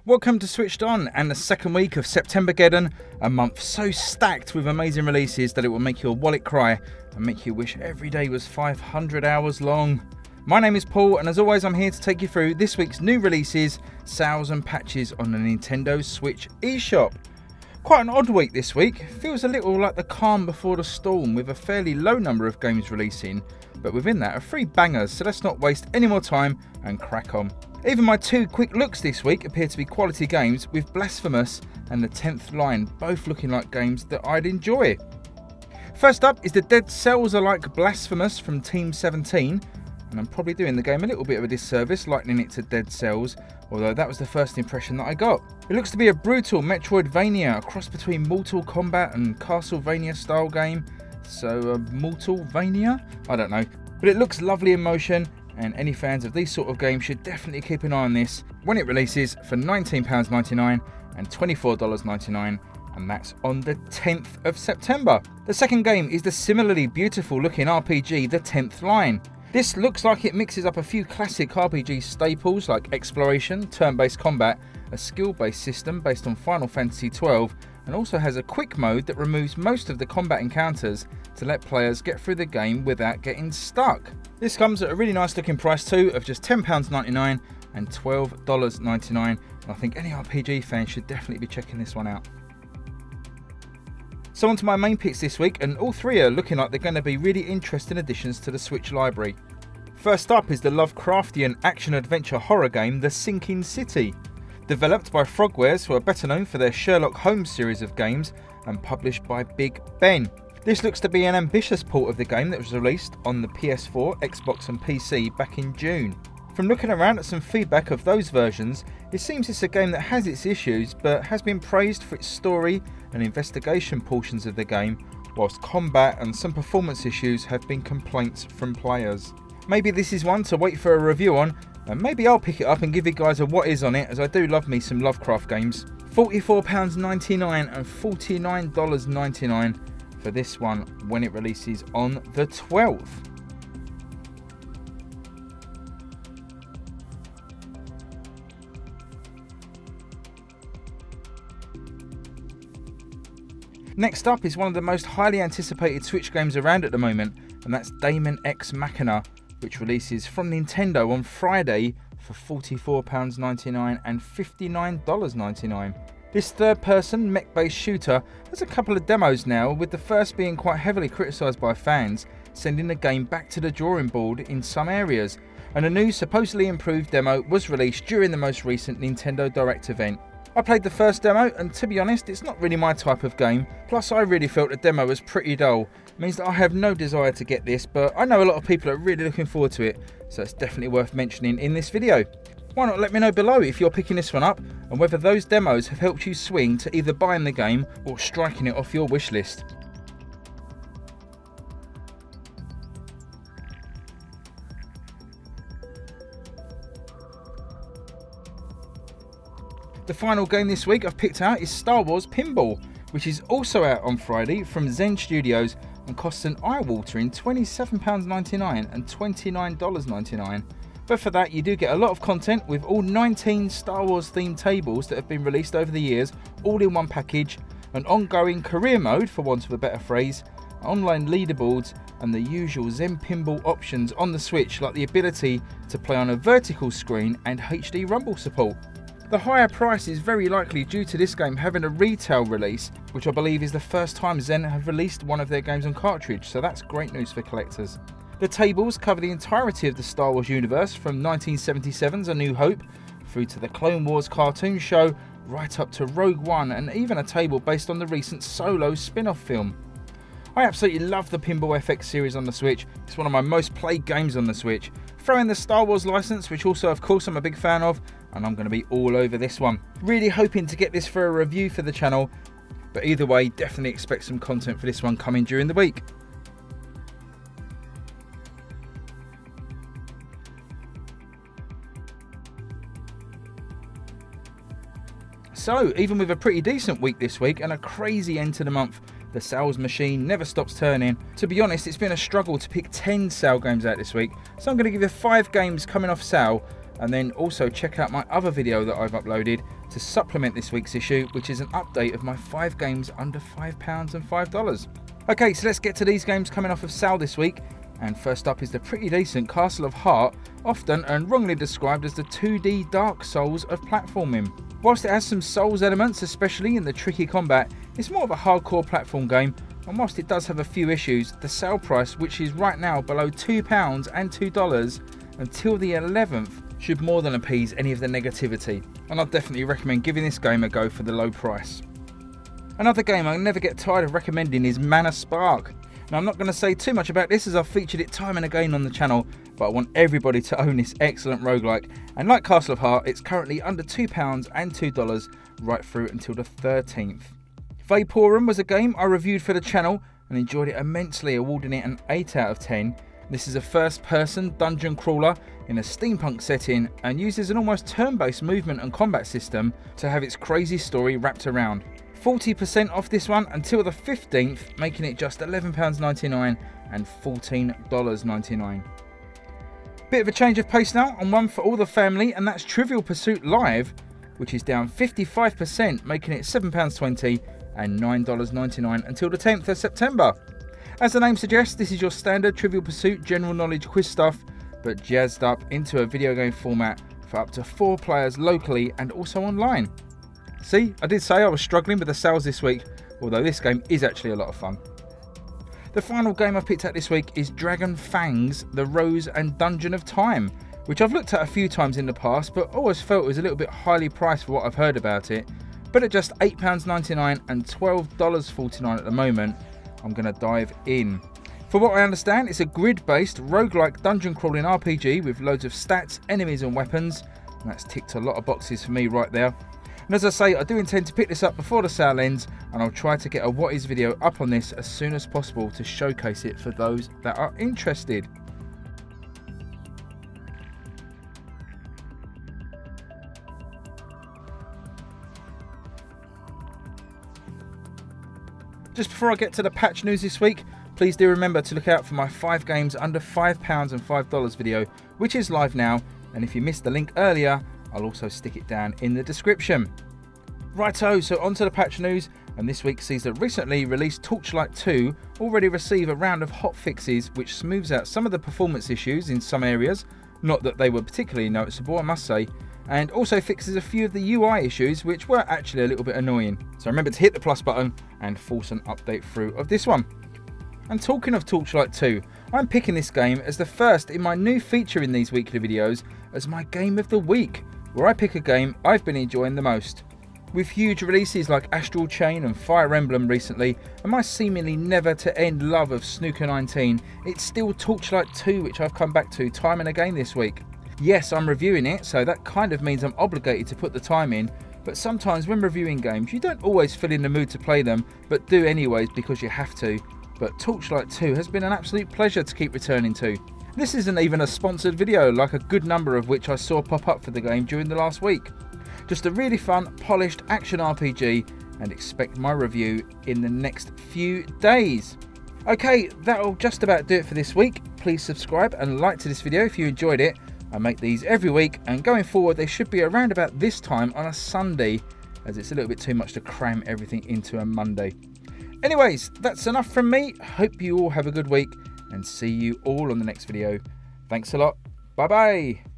Welcome to Switched On and the second week of September-geddon, a month so stacked with amazing releases that it will make your wallet cry and make you wish every day was 500 hours long. My name is Paul and as always I'm here to take you through this week's new releases, sales and patches on the Nintendo Switch eShop. Quite an odd week this week, feels a little like the calm before the storm with a fairly low number of games releasing, but within that are 3 bangers, so let's not waste any more time and crack on. Even my 2 quick looks this week appear to be quality games, with Blasphemous and the 10th Rune both looking like games that I'd enjoy. First up is the Dead Cells-alike Blasphemous from Team 17, and I'm probably doing the game a little bit of a disservice likening it to Dead Cells, although that was the first impression that I got. It looks to be a brutal Metroidvania, a cross between Mortal Kombat and Castlevania style game, so Mortalvania? I don't know, but it looks lovely in motion, and any fans of these sort of games should definitely keep an eye on this when it releases for £19.99 and $24.99, and that's on the 10th of September. The second game is the similarly beautiful looking RPG, the 10th Rune. This looks like it mixes up a few classic RPG staples like exploration, turn-based combat, a skill-based system based on Final Fantasy XII, and also has a quick mode that removes most of the combat encounters to let players get through the game without getting stuck. This comes at a really nice looking price too of just £10.99 and $12.99, and I think any RPG fan should definitely be checking this one out. So on to my main picks this week, and all 3 are looking like they're going to be really interesting additions to the Switch library. First up is the Lovecraftian action-adventure horror game The Sinking City. Developed by Frogwares, who are better known for their Sherlock Holmes series of games, and published by Big Ben. This looks to be an ambitious port of the game that was released on the PS4, Xbox and PC back in June. From looking around at some feedback of those versions, it seems it's a game that has its issues but has been praised for its story and investigation portions of the game, whilst combat and some performance issues have been complaints from players. Maybe this is one to wait for a review on, and maybe I'll pick it up and give you guys a what is on it, as I do love me some Lovecraft games. £44.99 and $49.99 for this one when it releases on the 12th. Next up is one of the most highly anticipated Switch games around at the moment, and that's Daemon X Machina, which releases from Nintendo on Friday for £44.99 and $59.99. This third-person mech-based shooter has a couple of demos now, with the first being quite heavily criticised by fans, sending the game back to the drawing board in some areas, and a new supposedly improved demo was released during the most recent Nintendo Direct event. I played the first demo, and to be honest, it's not really my type of game, plus I really felt the demo was pretty dull. It means that I have no desire to get this, but I know a lot of people are really looking forward to it, so it's definitely worth mentioning in this video. Why not let me know below if you're picking this one up, and whether those demos have helped you swing to either buying the game or striking it off your wish list. The final game this week I've picked out is Star Wars Pinball, which is also out on Friday from Zen Studios and costs an eye-watering £27.99 and $29.99. But for that you do get a lot of content, with all 19 Star Wars themed tables that have been released over the years, all in one package, an ongoing career mode for want of a better phrase, online leaderboards, and the usual Zen Pinball options on the Switch, like the ability to play on a vertical screen and HD rumble support. The higher price is very likely due to this game having a retail release, which I believe is the first time Zen have released one of their games on cartridge, so that's great news for collectors. The tables cover the entirety of the Star Wars universe, from 1977's A New Hope through to the Clone Wars cartoon show, right up to Rogue One, and even a table based on the recent Solo spin-off film. I absolutely love the Pinball FX series on the Switch. It's one of my most played games on the Switch. Throw in the Star Wars license, which also of course I'm a big fan of, and I'm going to be all over this one. Really hoping to get this for a review for the channel, but either way, definitely expect some content for this one coming during the week. So, even with a pretty decent week this week and a crazy end to the month, the sales machine never stops turning. To be honest, it's been a struggle to pick 10 sale games out this week, so I'm going to give you 5 games coming off sale, and then also check out my other video that I've uploaded to supplement this week's issue, which is an update of my 5 games under £5 and $5. Okay, so let's get to these games coming off of sale this week. And first up is the pretty decent Castle of Heart, often and wrongly described as the 2D Dark Souls of platforming. Whilst it has some Souls elements, especially in the tricky combat, it's more of a hardcore platform game, and whilst it does have a few issues, the sale price, which is right now below £2 and $2 until the 11th, should more than appease any of the negativity, and I'd definitely recommend giving this game a go for the low price. Another game I never get tired of recommending is Mana Spark. Now, I'm not going to say too much about this as I've featured it time and again on the channel, but I want everybody to own this excellent roguelike, and like Castle of Heart, it's currently under £2 and $2 right through until the 13th. Vaporum was a game I reviewed for the channel and enjoyed it immensely, awarding it an 8 out of 10. This is a first-person dungeon crawler in a steampunk setting and uses an almost turn-based movement and combat system to have its crazy story wrapped around. 40% off this one until the 15th, making it just £11.99 and $14.99. Bit of a change of pace now on one for all the family, and that's Trivial Pursuit Live, which is down 55%, making it £7.20 and $9.99 until the 10th of September. As the name suggests, this is your standard Trivial Pursuit general knowledge quiz stuff, but jazzed up into a video game format for up to 4 players locally and also online. See, I did say I was struggling with the sales this week, although this game is actually a lot of fun. The final game I picked out this week is Dragonfangs, The Rose and Dungeon of Time, which I've looked at a few times in the past, but always felt it was a little bit highly priced for what I've heard about it. But at just £8.99 and $12.49 at the moment, I'm going to dive in. For what I understand, it's a grid-based roguelike dungeon crawling RPG with loads of stats, enemies and weapons, and that's ticked a lot of boxes for me right there. And as I say, I do intend to pick this up before the sale ends, and I'll try to get a what is video up on this as soon as possible to showcase it for those that are interested. Just before I get to the patch news this week, please do remember to look out for my 5 games under £5 and $5 video, which is live now, and if you missed the link earlier, I'll also stick it down in the description. Righto, so on to the patch news, and this week sees the recently released Torchlight 2 already receive a round of hot fixes which smooths out some of the performance issues in some areas, not that they were particularly noticeable I must say, and also fixes a few of the UI issues which were actually a little bit annoying. So remember to hit the plus button and force an update through of this one. And talking of Torchlight 2, I'm picking this game as the first in my new feature in these weekly videos as my game of the week, where I pick a game I've been enjoying the most. With huge releases like Astral Chain and Fire Emblem recently, and my seemingly never to end love of Snooker 19, it's still Torchlight 2 which I've come back to time and again this week. Yes, I'm reviewing it, so that kind of means I'm obligated to put the time in, but sometimes when reviewing games you don't always feel in the mood to play them, but do anyways because you have to. But Torchlight 2 has been an absolute pleasure to keep returning to. This isn't even a sponsored video, like a good number of which I saw pop up for the game during the last week. Just a really fun, polished action RPG, and expect my review in the next few days. Okay, that'll just about do it for this week. Please subscribe and like to this video if you enjoyed it. I make these every week, and going forward they should be around about this time on a Sunday, as it's a little bit too much to cram everything into a Monday. Anyways, that's enough from me. Hope you all have a good week, and see you all on the next video. Thanks a lot. Bye bye.